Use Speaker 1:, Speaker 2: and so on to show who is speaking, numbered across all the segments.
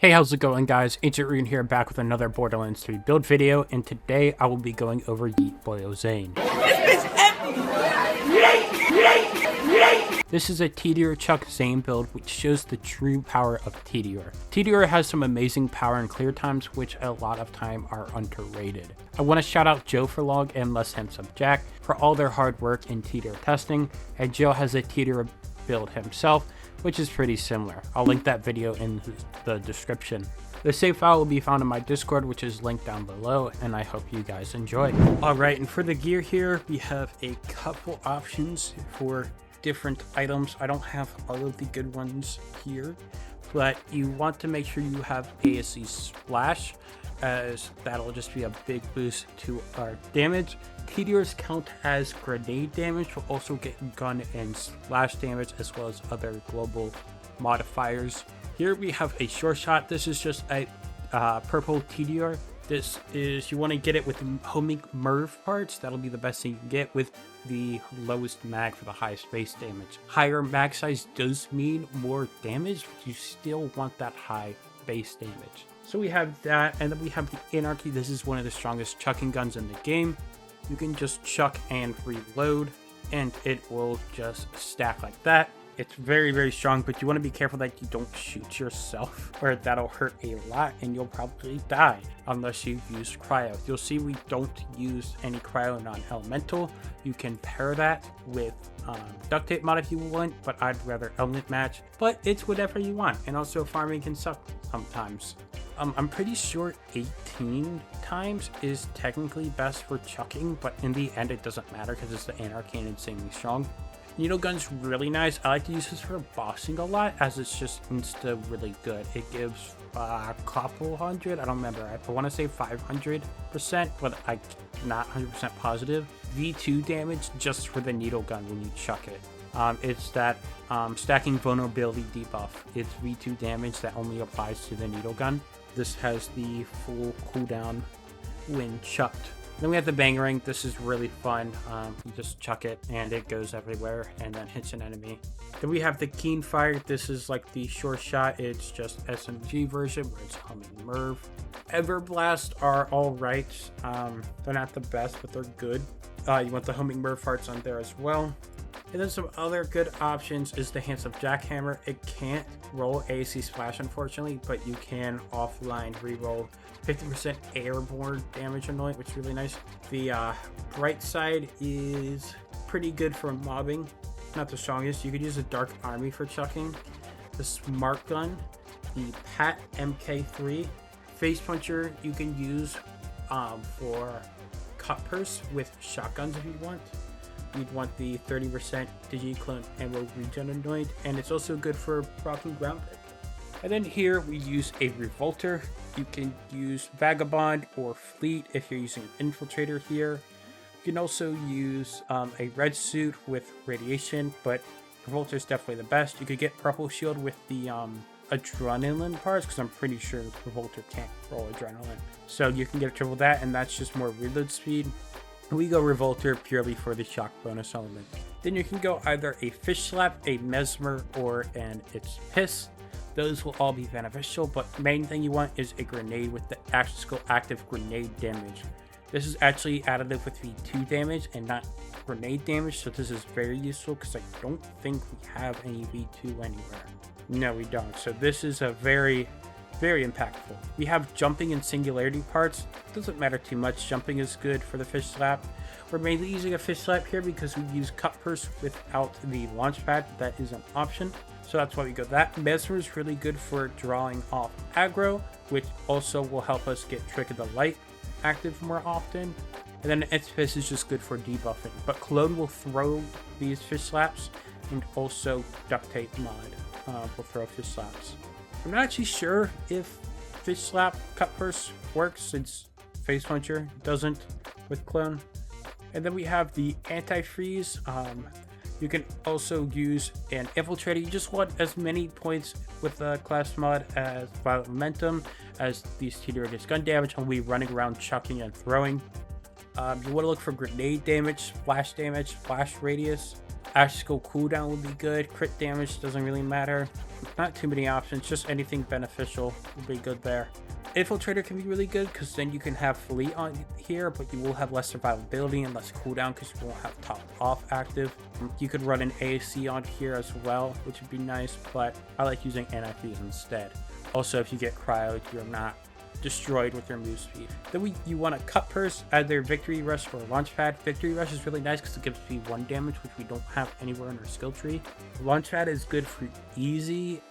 Speaker 1: Hey, how's it going, guys? Ancient Rune here, back with another Borderlands 3 build video, and today I will be going over YeetBoyo Zane. This is a Tediore Chuck Zane build, which shows the true power of Tediore. Tediore has some amazing power and clear times, which a lot of time are underrated. I want to shout out Joe for Log and Less Handsome Jack for all their hard work in Tediore testing, and Joe has a Tediore build himself, which is pretty similar. I'll link that video in the description. The save file will be found in my Discord, which is linked down below, and I hope you guys enjoy. Alright, and for the gear here, we have a couple options for different items. I don't have all of the good ones here, but you want to make sure you have ASC Splash, as that'll just be a big boost to our damage. Tediore's count as grenade damage will also get gun and splash damage, as well as other global modifiers. Here we have a short shot. This is just a purple Tediore. This is, you want to get it with homing Merv parts. That'll be the best thing you can get with the lowest mag for the highest base damage. Higher mag size does mean more damage, but you still want that high base damage. So we have that, and then we have the Anarchy. This is one of the strongest chucking guns in the game. You can just chuck and reload, and it will just stack like that. It's very, very strong, but you want to be careful that you don't shoot yourself, or that'll hurt a lot, and you'll probably die unless you use cryo. You'll see we don't use any cryo non-elemental. You can pair that with duct tape mod if you want, but I'd rather element match. But it's whatever you want, and also farming can suck sometimes. I'm pretty sure 18 times is technically best for chucking, but in the end it doesn't matter because it's the Anarchy and insanely strong. Needle gun's really nice. I like to use this for bossing a lot, as it's just insta really good. It gives a couple hundred, I don't remember, I want to say 500%, but I'm not 100% positive. V2 damage just for the needle gun when you chuck it. It's that stacking vulnerability debuff. It's V2 damage that only applies to the needle gun. This has the full cooldown when chucked. Then we have the Bangerang. This is really fun. You just chuck it and it goes everywhere and then hits an enemy. Then we have the Keen Fire. This is like the short shot. It's just SMG version where it's humming Merv. Everblast are all right. They're not the best, but they're good. You want the homing Merv parts on there as well. And then some other good options is the Handsome Jackhammer. It can't roll ASC Splash, unfortunately, but you can offline reroll 50% airborne damage annoying, which is really nice. The Bright Side is pretty good for mobbing. Not the strongest. You could use a Dark Army for chucking. The Smart Gun, the Pat MK3. Face Puncher you can use for cutpurse with shotguns if you want. You'd want the 30% Digi-Clone Ammo Regen Annoyed, and it's also good for proccing ground pick. And then here we use a Revolter. You can use Vagabond or Fleet if you're using an Infiltrator here. You can also use a red suit with radiation, but Revolter is definitely the best. You could get Purple Shield with the Adrenaline parts, because I'm pretty sure Revolter can't roll Adrenaline. So you can get triple that, and that's just more reload speed. We go Revolter purely for the shock bonus element. Then you can go either a Fish Slap, a Mesmer, or an It's Piss. Those will all be beneficial, but the main thing you want is a grenade with the actual active grenade damage. This is actually additive with V2 damage and not grenade damage, so this is very useful because I don't think we have any V2 anywhere. No, we don't. So this is a very impactful. We have jumping and singularity parts. Doesn't matter too much. Jumping is good for the Fish Slap. We're mainly using a Fish Slap here because we use cutpurse without the launch pad. That is an option, so that's why we go that. Mesmer is really good for drawing off aggro, which also will help us get Trick of the Light active more often. And then It's Piss is just good for debuffing, but Clone will throw these Fish Slaps, and also Duct Tape mod will throw Fish Slaps. I'm not actually sure if Fish Slap Cutpurse works, since Face Puncher doesn't with Clone. And then we have the Anti-Freeze. You can also use an Infiltrator. You just want as many points with the class mod as Violent Momentum, as these Tediore gets gun damage, and we'll be running around chucking and throwing. You want to look for grenade damage, flash radius. Actual cooldown would be good. Crit damage doesn't really matter. Not too many options, just anything beneficial will be good there. Infiltrator can be really good because then you can have Fleet on here, but you will have less survivability and less cooldown because you won't have top off active. You could run an AAC on here as well, which would be nice, but I like using anti-freeze instead. Also, if you get cryoed, you're not destroyed with your move speed. Then you want a cutpurse, either Victory Rush or Launchpad. Victory Rush is really nice because it gives me 1 damage, which we don't have anywhere in our skill tree. Launchpad is good for easy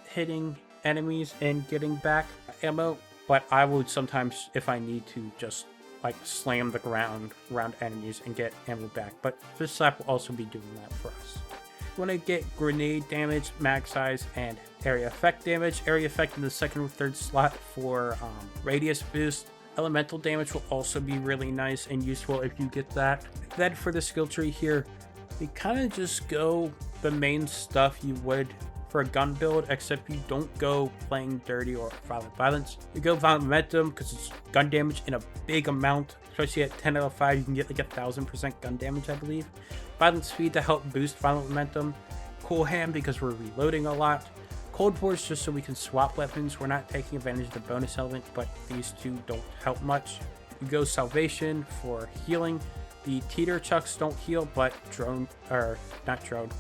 Speaker 1: hitting enemies and getting back ammo, but I would sometimes, if I need to, just like slam the ground around enemies and get ammo back. But Fish Slap will also be doing that for us. You want to get grenade damage, mag size, and area effect damage. Area effect in the 2nd or 3rd slot for radius boost. Elemental damage will also be really nice and useful if you get that. Then for the skill tree here, we kind of just go the main stuff you would for a gun build, except you don't go playing dirty or violent violence. You go violent momentum because it's gun damage in a big amount, especially at 10 out of 5 you can get like 1000% gun damage, I believe. Violent speed to help boost violent momentum. Cool hand because we're reloading a lot. Cold Force just so we can swap weapons. We're not taking advantage of the bonus element, but these two don't help much. You go Salvation for healing. The Teeter Chucks don't heal, but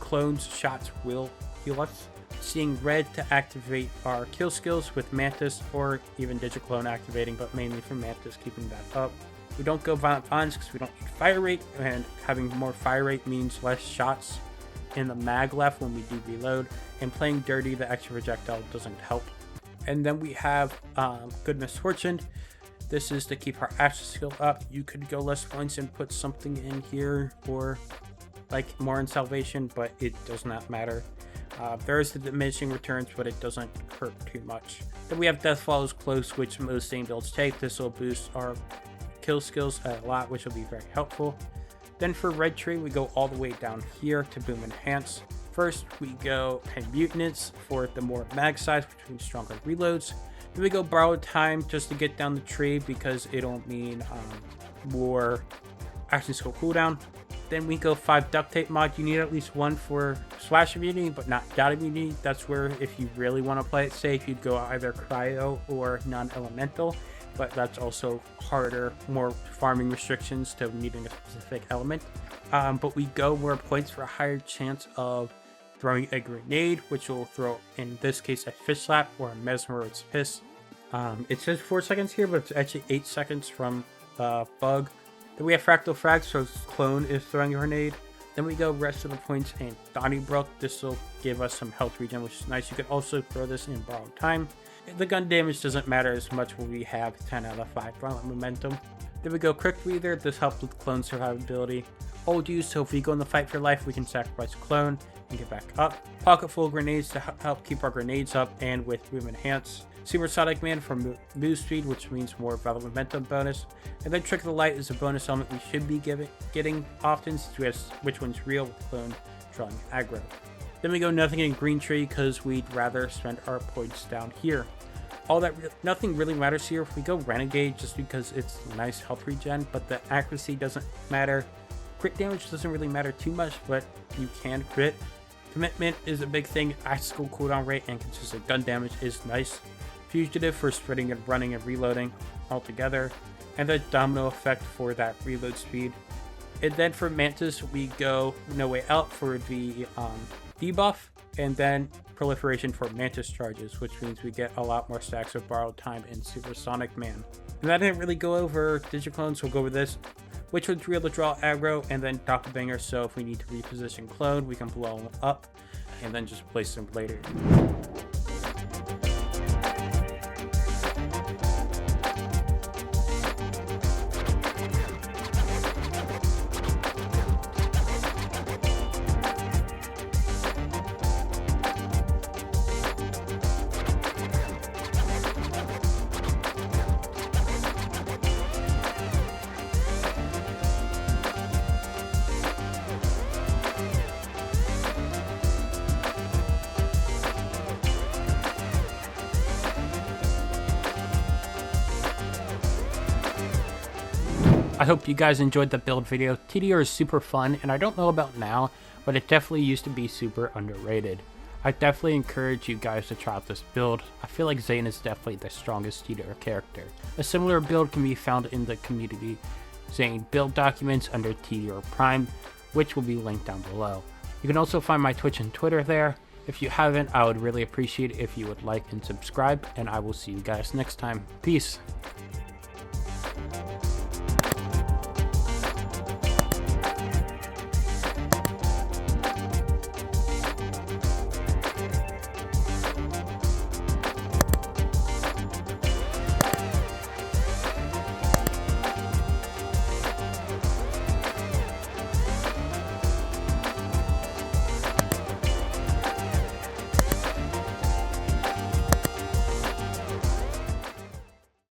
Speaker 1: clones shots will heal us. Seeing red to activate our kill skills with Mantis or even Digiclone activating, but mainly for Mantis keeping that up. We don't go violent violence because we don't need fire rate, and having more fire rate means less shots in the mag left when we do reload, and playing dirty, the extra projectile doesn't help. And then we have Good Misfortune. This is to keep our action skill up. You could go less points and put something in here or like more in Salvation, but it does not matter. There is the diminishing returns, but it doesn't hurt too much. Then we have Death Follows Close, which most Zane builds take. This will boost our kill skills a lot, which will be very helpful. Then for Red Tree, we go all the way down here to Boom Enhance. First, we go Mutants for the more mag size, which means stronger reloads. Then we go Borrowed Time just to get down the tree because it'll mean more action skill cooldown. Then we go 5 Duct Tape mod. You need at least 1 for Splash Immunity, but not Dot Immunity. That's where, if you really want to play it safe, you'd go either Cryo or Non-Elemental, but that's also harder, more farming restrictions to needing a specific element. But we go more points for a higher chance of throwing a grenade, which will throw, in this case, a Fish Slap or a Mesmeroid's Piss. It says 4 seconds here, but it's actually 8 seconds from Bug. Then we have Fractal Frag, so Clone is throwing a grenade. Then we go rest of the points in Donnybrook. This will give us some health regen, which is nice. You can also throw this in Borrowed Time. The gun damage doesn't matter as much when we have 10 out of 5 violent momentum. Then we go Quick Breather. This helps with Clone survivability. Hold use, so if we go in the fight for life, we can sacrifice Clone and get back up. Pocket full of grenades to help keep our grenades up, and with Boom Enhance. Supersonic Man for move speed, which means more violent momentum bonus. And then Trick of the Light is a bonus element we should be getting often, since we have which one's real with Clone drawing aggro. Then we go Nothing in Green Tree because we'd rather spend our points down here. Nothing really matters here. If we go Renegade just because it's nice health regen, but the accuracy doesn't matter. Crit damage doesn't really matter too much, but you can crit. Commitment is a big thing. Action cooldown rate and consistent gun damage is nice. Fugitive for spreading and running and reloading all together, and the domino effect for that reload speed. And then for Mantis, we go No Way Out for the debuff, and then Proliferation for Mantis charges, which means we get a lot more stacks of Borrowed Time in Supersonic Man. And I didn't really go over Digiclone, so we'll go over this. Which one's real to draw aggro, and then Doppelbanger, so if we need to reposition Clone, we can blow them up and then just place them later. I hope you guys enjoyed the build video. Tediore is super fun, and I don't know about now, but it definitely used to be super underrated. I definitely encourage you guys to try out this build. I feel like Zane is definitely the strongest Tediore character. A similar build can be found in the community Zane build documents under Tediore Prime, which will be linked down below. You can also find my Twitch and Twitter there. If you haven't, I would really appreciate it if you would like and subscribe, and I will see you guys next time. Peace.